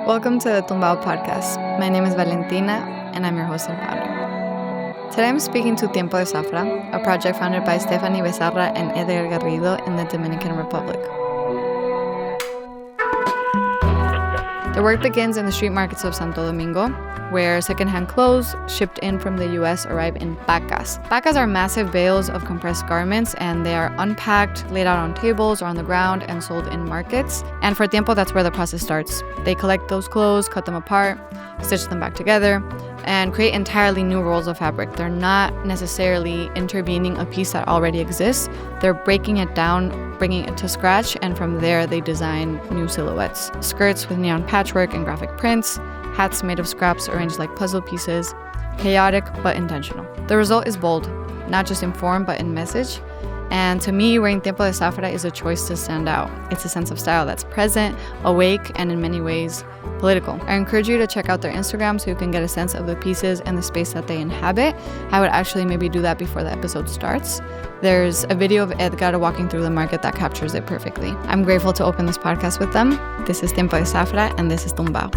Welcome to the Tumbao podcast. My name is Valentina, and I'm your host and founder. Today I'm speaking to Tiempo de Zafra, a project founded by Stephanie Becerra and Edgar Garrido in the Dominican Republic. Their work begins in the street markets of Santo Domingo, where secondhand clothes shipped in from the US arrive in pacas. Pacas are massive bales of compressed garments, and they are unpacked, laid out on tables or on the ground, and sold in markets. And for Tiempo, that's where the process starts. They collect those clothes, cut them apart, stitch them back together, and create entirely new rolls of fabric. They're not necessarily intervening a piece that already exists. They're breaking it down, bringing it to scratch, and from there they design new silhouettes. Skirts with neon patchwork and graphic prints, hats made of scraps arranged like puzzle pieces, chaotic but intentional. The result is bold, not just in form but in message. And to me, wearing Tiempo de Zafra is a choice to stand out. It's a sense of style that's present, awake, and in many ways political. I encourage you to check out their Instagram so you can get a sense of the pieces and the space that they inhabit. I would actually maybe do that before the episode starts. There's a video of Edgar walking through the market that captures it perfectly. I'm grateful to open this podcast with them. This is Tiempo de Zafra, and this is Tumbao.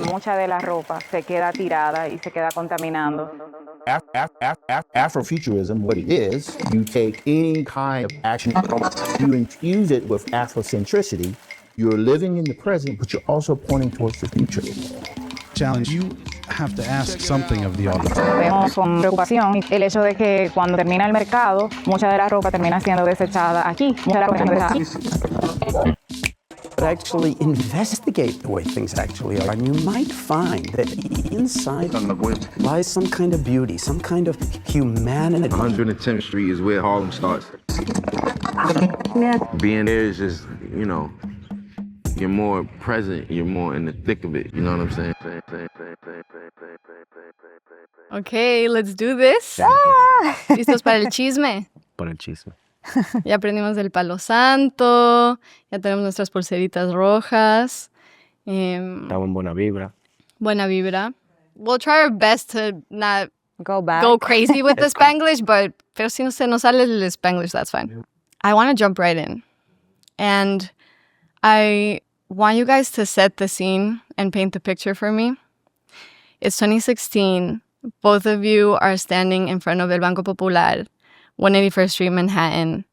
Mucha de la ropa se queda tirada y se queda contaminando. Afrofuturism, what it is, you take any kind of action, you infuse it with Afrocentricity, you're living in the present, but you're also pointing towards the future. Challenge, you have to ask something of the audience. Vemos con preocupación el hecho de que cuando termina el mercado, mucha de la ropa termina siendo desechada aquí. Mucha de la ropa termina desechada aquí. But actually investigate the way things actually are, and you might find that inside lies some kind of beauty, some kind of humanity. 110th Street is where Harlem starts. Being there is just, you're more present, you're more in the thick of it, you know what I'm saying? Okay, let's do this. ¿Listos para el chisme? Para el chisme. Ya aprendimos del palo santo, ya tenemos nuestras pulseritas rojas. Estamos en buena vibra. Buena vibra. We'll try our best to not Go crazy with the Spanglish, pero si no se nos sale el Spanglish, that's fine. I want to jump right in. And I want you guys to set the scene and paint the picture for me. It's 2016. Both of you are standing in front of El Banco Popular, 181st Street, Manhattan,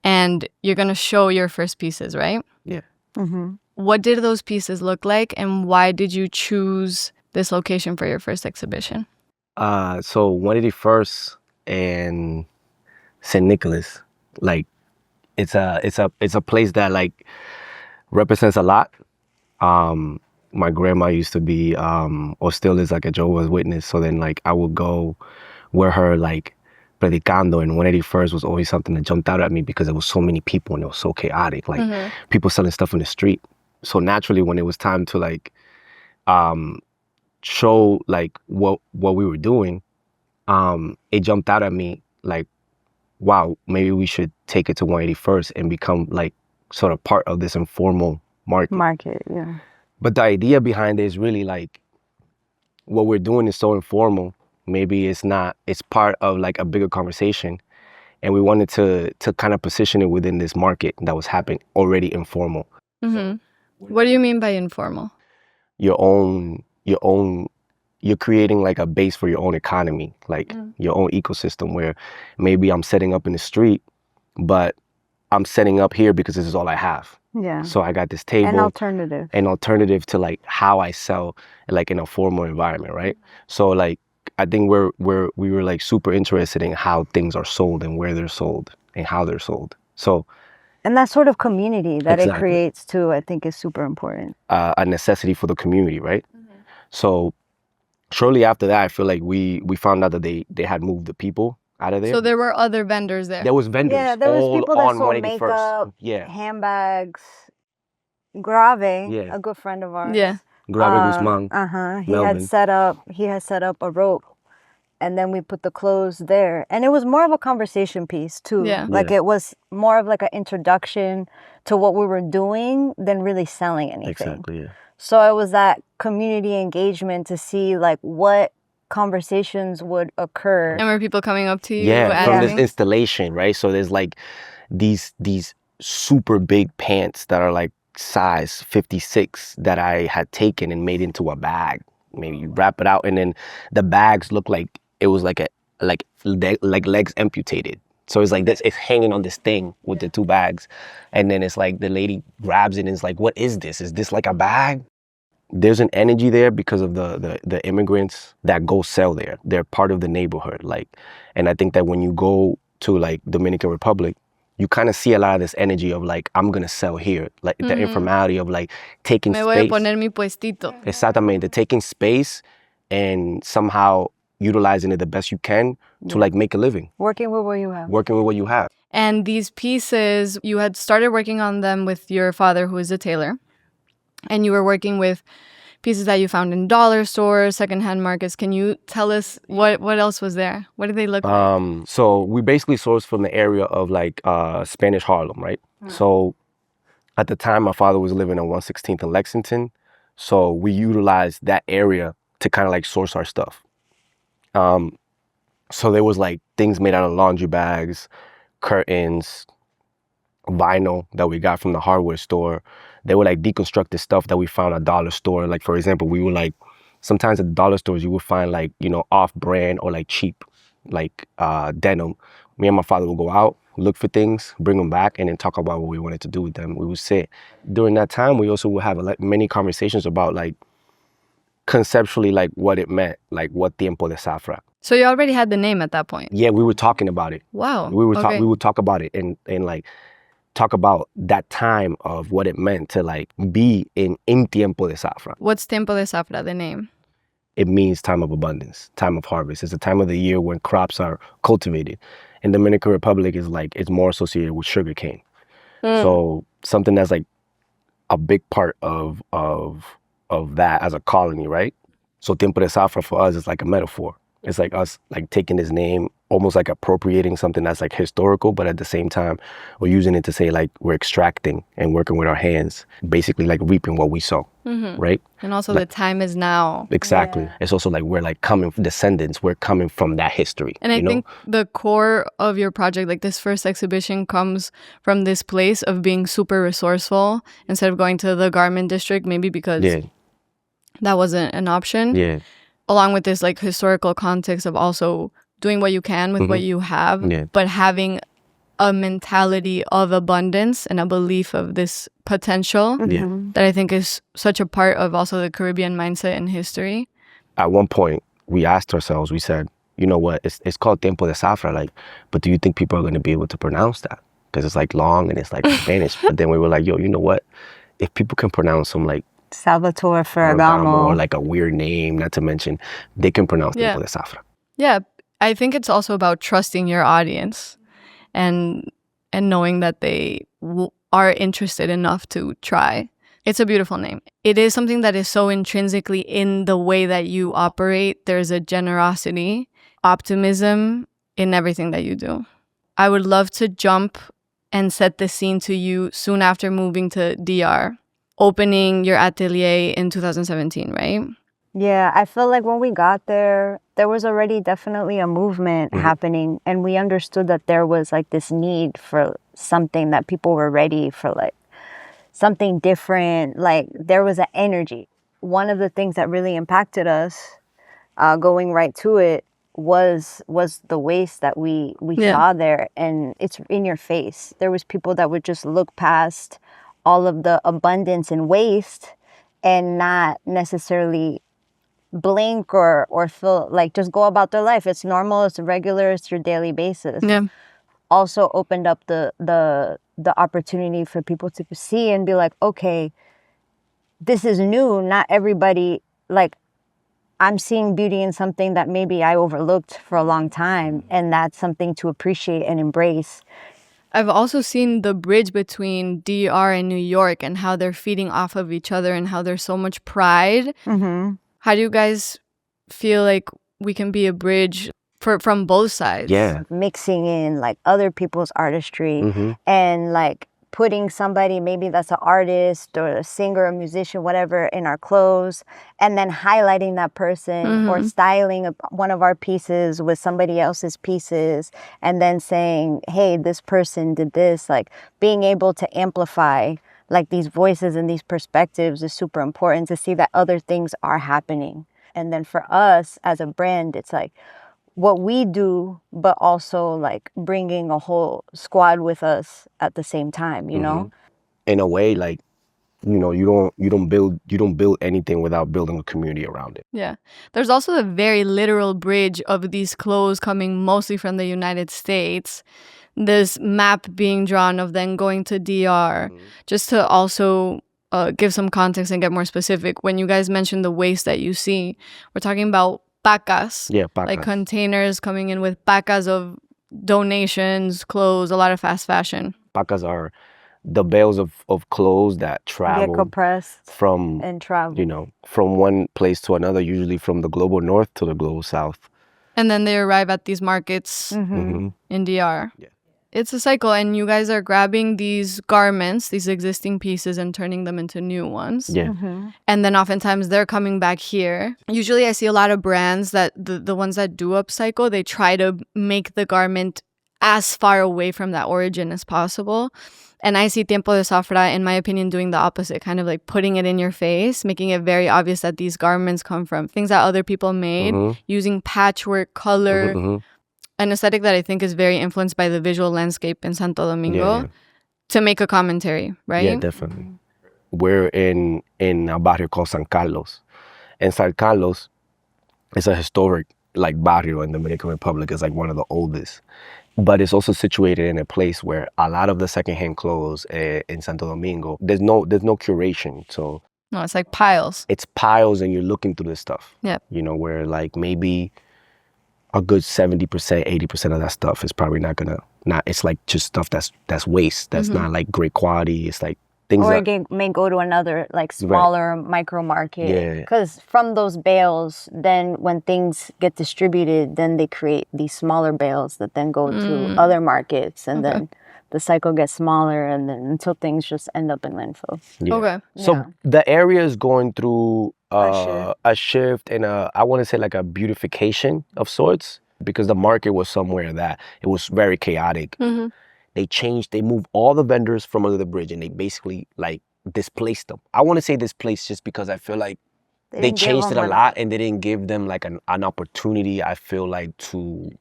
and you're going to show your first pieces, right? Yeah. Mm-hmm. What did those pieces look like, and why did you choose this location for your first exhibition? So 181st and St. Nicolas, like it's a place that like represents a lot. My grandma used to be or still is like a Jehovah's Witness, so then like I would go where her like predicando, and 181st was always something that jumped out at me because there was so many people and it was so chaotic, like people selling stuff in the street. So naturally, when it was time to like show like what we were doing, it jumped out at me like, wow, maybe we should take it to 181st and become like sort of part of this informal market. Yeah. But the idea behind it is really like what we're doing is so informal. Maybe it's not, it's part of like a bigger conversation. And we wanted to kind of position it within this market that was happening already informal. Mm-hmm. What do you mean by informal? You're creating like a base for your own economy, like your own ecosystem where maybe I'm setting up in the street, but I'm setting up here because this is all I have. Yeah. So I got this table. An alternative to like how I sell like in a formal environment, right? So like, I think we were like super interested in how things are sold and where they're sold and how they're sold. So, and that sort of community that exactly. It creates too, I think is super important. A necessity for the community, right? Mm-hmm. So shortly after that, I feel like we found out that they had moved the people out of there. So there were other vendors there. There was vendors. Yeah, there was people that sold 181st. makeup, handbags. Grave, a good friend of ours. Yeah. Grave Guzman. He had set up a rope, and then we put the clothes there. And it was more of a conversation piece too. Yeah. Like it was more of like an introduction to what we were doing than really selling anything. Exactly, yeah. So it was that community engagement to see like what conversations would occur. And were people coming up to you? Yeah, from this asking? installation, right? So there's like these super big pants that are like size 56 that I had taken and made into a bag. Maybe you wrap it out, and then the bags look like it was like legs amputated. So it's like this, it's hanging on this thing with the two bags, and then it's like the lady grabs it and is like, "What is this? Is this like a bag?" There's an energy there because of the immigrants that go sell there. They're part of the neighborhood, like, and I think that when you go to like Dominican Republic, you kind of see a lot of this energy of like, I'm gonna sell here, like the informality of like taking Me space. voy a poner mi puestito. Exactamente, taking space and somehow utilizing it the best you can to like make a living. Working with what you have. Working with what you have. And these pieces, you had started working on them with your father, who is a tailor. And you were working with pieces that you found in dollar stores, secondhand markets. Can you tell us what else was there? What did they look like? So we basically sourced from the area of like Spanish Harlem, right? So at the time, my father was living on 116th in Lexington. So we utilized that area to kind of like source our stuff. So there was like things made out of laundry bags, curtains, vinyl that we got from the hardware store. They would like deconstruct the stuff that we found at dollar store. Like, for example, we would like, sometimes at dollar stores, you would find like, you know, off-brand or like cheap, like denim. Me and my father would go out, look for things, bring them back, and then talk about what we wanted to do with them. We would sit. During that time, we also would have like many conversations about like, conceptually, like what it meant, like what Tiempo de Zafra. So you already had the name at that point? Yeah, we were talking about it. Wow. We would talk about it and like talk about that time of what it meant to like be in Tiempo de Zafra. What's Tiempo de Zafra, the name? It means time of abundance, time of harvest. It's a time of the year when crops are cultivated. In the Dominican Republic is like, it's more associated with sugarcane. So something that's like a big part of that as a colony, right? So Tiempo de Zafra for us is like a metaphor. It's like us like taking this name, almost like appropriating something that's like historical, but at the same time, we're using it to say like we're extracting and working with our hands, basically like reaping what we sow, right? And also like, the time is now. Exactly. Yeah. It's also like we're like coming descendants, we're coming from that history. And I think the core of your project, like this first exhibition, comes from this place of being super resourceful instead of going to the garment district, maybe because that wasn't an option. Yeah. Along with this like historical context of also doing what you can with what you have, but having a mentality of abundance and a belief of this potential that I think is such a part of also the Caribbean mindset and history. At one point, we asked ourselves, we said, you know what, it's called Tiempo de Zafra, like, but do you think people are going to be able to pronounce that? Because it's like long and it's like Spanish. But then we were like, yo, you know what, if people can pronounce some like Salvatore Ferragamo, or like a weird name, not to mention, they can pronounce Tiempo de Zafra. Yeah, I think it's also about trusting your audience and knowing that they are interested enough to try. It's a beautiful name. It is something that is so intrinsically in the way that you operate. There's a generosity, optimism in everything that you do. I would love to jump and set the scene to you soon after moving to DR. Opening your atelier in 2017, right? Yeah, I feel like when we got there, there was already definitely a movement happening, and we understood that there was like this need for something, that people were ready for like something different. Like there was an energy. One of the things that really impacted us, going right to it, was the waste that we saw there, and it's in your face. There was people that would just look past all of the abundance and waste and not necessarily blink or feel like just go about their life. It's normal, it's regular, it's your daily basis. Yeah. Also opened up the opportunity for people to see and be like, okay, this is new. Not everybody, like, I'm seeing beauty in something that maybe I overlooked for a long time, and that's something to appreciate and embrace. I've also seen the bridge between DR and New York and how they're feeding off of each other and how there's so much pride. How do you guys feel like we can be a bridge from both sides? Yeah. Mixing in like other people's artistry and like putting somebody, maybe that's an artist or a singer, a musician, whatever, in our clothes, and then highlighting that person or styling one of our pieces with somebody else's pieces, and then saying, hey, this person did this. Like, being able to amplify like these voices and these perspectives is super important, to see that other things are happening. And then for us as a brand, it's like what we do, but also like bringing a whole squad with us at the same time, you know? In a way, like, you know, you don't build anything without building a community around it. Yeah. There's also a very literal bridge of these clothes coming mostly from the United States. This map being drawn of then going to DR, just to also give some context and get more specific. When you guys mentioned the waste that you see, we're talking about pacas. Yeah, pacas. Like containers coming in with pacas of donations, clothes, a lot of fast fashion. Pacas are the bales of clothes that Get travel compressed from, and travel. you know, from one place to another, usually from the global north to the global south. And then they arrive at these markets in DR. Yeah. It's a cycle, and you guys are grabbing these garments, these existing pieces, and turning them into new ones. Yeah. And then oftentimes they're coming back here. Usually I see a lot of brands that the ones that do upcycle, they try to make the garment as far away from that origin as possible. And I see Tiempo de Zafra, in my opinion, doing the opposite, kind of like putting it in your face, making it very obvious that these garments come from things that other people made, using patchwork, color, an aesthetic that I think is very influenced by the visual landscape in Santo Domingo, to make a commentary, right? Yeah, definitely. We're in a barrio called San Carlos. And San Carlos is a historic like barrio in the Dominican Republic. It's like one of the oldest. But it's also situated in a place where a lot of the secondhand clothes in Santo Domingo, there's no curation. So no, it's like piles. It's piles, and you're looking through this stuff. Yeah. You know, where like maybe a good 70%, 80% of that stuff is probably it's like just stuff that's waste. That's not like great quality. It's like things or that it may go to another like smaller micro market. Yeah. Because from those bales, then when things get distributed, then they create these smaller bales that then go to other markets, and then the cycle gets smaller, and then until things just end up in landfill. Yeah. Okay. So the area is going through a shift and I want to say like a beautification of sorts, because the market was somewhere that it was very chaotic. They moved all the vendors from under the bridge, and they basically like displaced them. I want to say displaced just because I feel like they changed it a lot, and they didn't give them like an opportunity, I feel like, to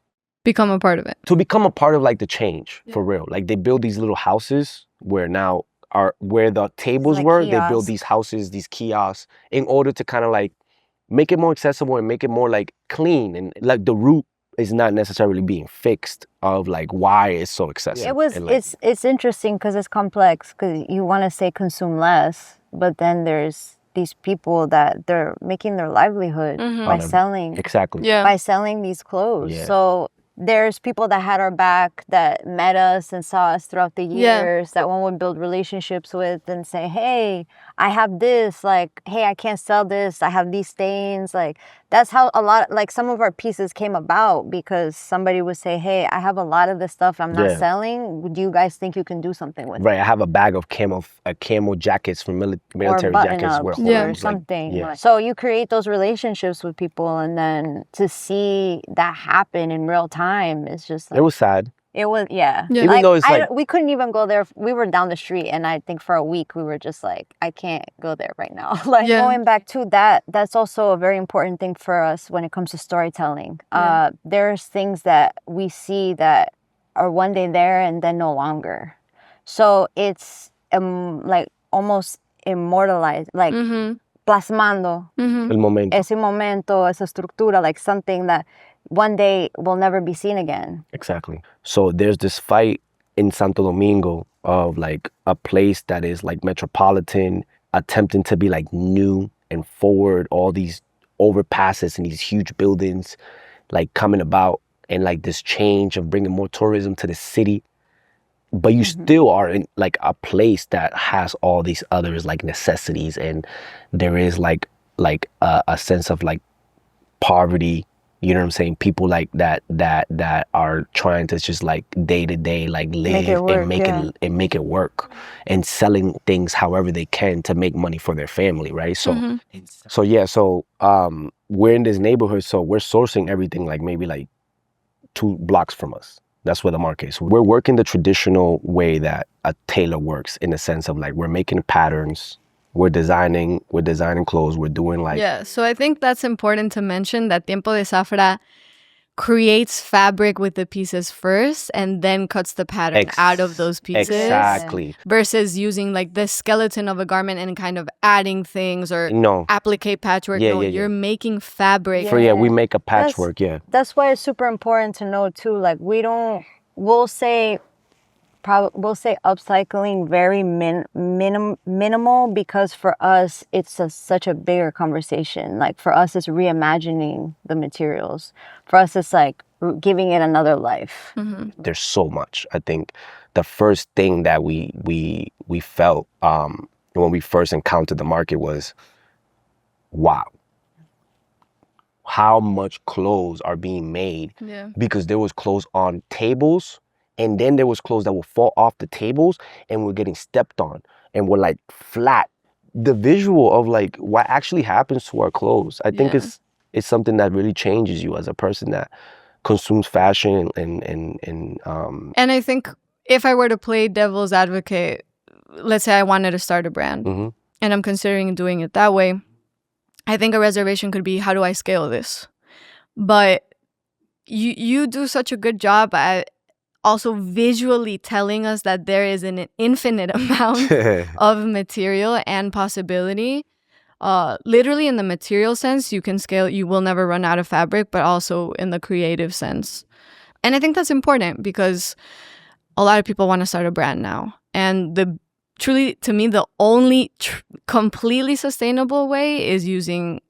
become a part of it. To become a part of like the change, for real. Like they build these little houses where now where the tables like were, kiosks. they build these houses, these kiosks, in order to kind of like make it more accessible and make it more like clean, and like the root is not necessarily being fixed of like why it's so excessive. It was like, it's interesting because it's complex, because you want to say consume less, but then there's these people that they're making their livelihood by selling by selling these clothes. So there's people that had our back, that met us and saw us throughout the years, that one would build relationships with and say, hey, I have this, like, hey, I can't sell this, I have these stains. Like, that's how a lot, like some of our pieces came about, because somebody would say, hey, I have a lot of this stuff I'm not selling. Do you guys think you can do something with it? I have a bag of camo jackets from military jackets or something. Like, so you create those relationships with people, and then to see that happen in real time is just like, it was sad. It was, Even like, though it's we couldn't even go there. We were down the street, and I think for a week we were just like, I can't go there right now. Going back to that, that's also a very important thing for us when it comes to storytelling. There's things that we see that are one day there and then no longer. So it's like almost immortalized, like plasmando el momento. Ese momento, esa estructura, like something that one day will never be seen again. Exactly. So there's this fight in Santo Domingo of like a place that is like metropolitan, attempting to be like new and forward, all these overpasses and these huge buildings like coming about, and like this change of bringing more tourism to the city. But you still are in like a place that has all these others like necessities, and there is like a sense of like poverty You know what I'm saying? People like that are trying to just like day to day like live and make it work and selling things however they can to make money for their family, right? So we're in this neighborhood, so we're sourcing everything like maybe like 2 blocks from us. That's where the market is. We're working the traditional way that a tailor works, in the sense of like we're making patterns. We're designing clothes. We're doing like... Yeah, so I think that's important to mention that Tiempo de Zafra creates fabric with the pieces first and then cuts the pattern out of those pieces. Exactly. Versus using like the skeleton of a garment and kind of adding things or applique patchwork. You're making fabric. We make a patchwork, That's why it's super important to know too, like we'll say upcycling very minimal, because for us it's such a bigger conversation. Like for us it's reimagining the materials. For us it's like giving it another life. There's so much. I think the first thing that we felt when we first encountered the market was, wow, how much clothes are being made. Because there was clothes on tables, and then there was clothes that would fall off the tables and we're getting stepped on and we're like flat. The visual of like what actually happens to our clothes, I think it's something that really changes you as a person that consumes fashion and I think if I were to play devil's advocate, let's say I wanted to start a brand and I'm considering doing it that way, I think a reservation could be, how do I scale this? But you do such a good job at also visually telling us that there is an infinite amount of material and possibility. Literally in the material sense, you can scale, you will never run out of fabric, but also in the creative sense. And I think that's important because a lot of people want to start a brand now. And truly, to me, the only completely sustainable way is using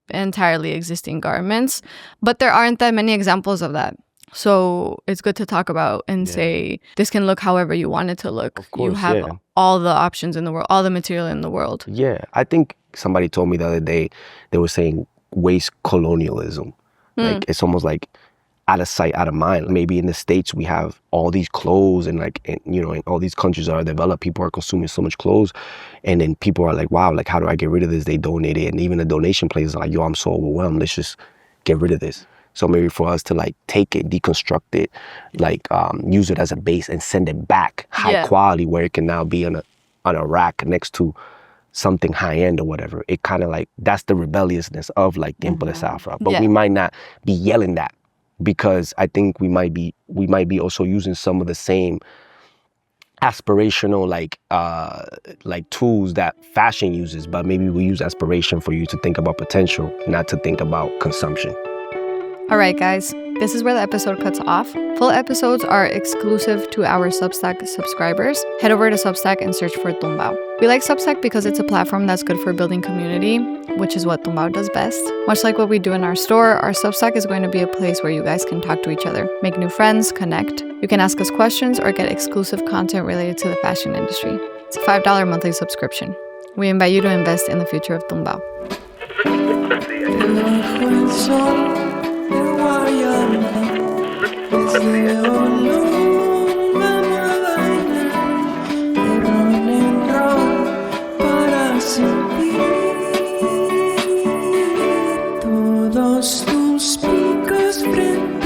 entirely existing garments. But there aren't that many examples of that. So it's good to talk about and say, this can look however you want it to look. Of course, you have all the options in the world, all the material in the world. Yeah, I think somebody told me the other day, they were saying waste colonialism. Like it's almost like out of sight, out of mind. Maybe in the States we have all these clothes and like, in all these countries that are developed, people are consuming so much clothes. And then people are like, wow, like how do I get rid of this? They donate it. And even the donation places are like, yo, I'm so overwhelmed. Let's just get rid of this. So maybe for us to like take it, deconstruct it, like use it as a base and send it back high quality where it can now be on a rack next to something high end or whatever. It kind of like, that's the rebelliousness of like Tiempo de Zafra. But we might not be yelling that, because I think we might be also using some of the same aspirational like tools that fashion uses, but maybe we use aspiration for you to think about potential, not to think about consumption. All right, guys, this is where the episode cuts off. Full episodes are exclusive to our Substack subscribers. Head over to Substack and search for Tumbao. We like Substack because it's a platform that's good for building community, which is what Tumbao does best. Much like what we do in our store, our Substack is going to be a place where you guys can talk to each other, make new friends, connect. You can ask us questions or get exclusive content related to the fashion industry. It's a $5 monthly subscription. We invite you to invest in the future of Tumbao. Todos tus picos frente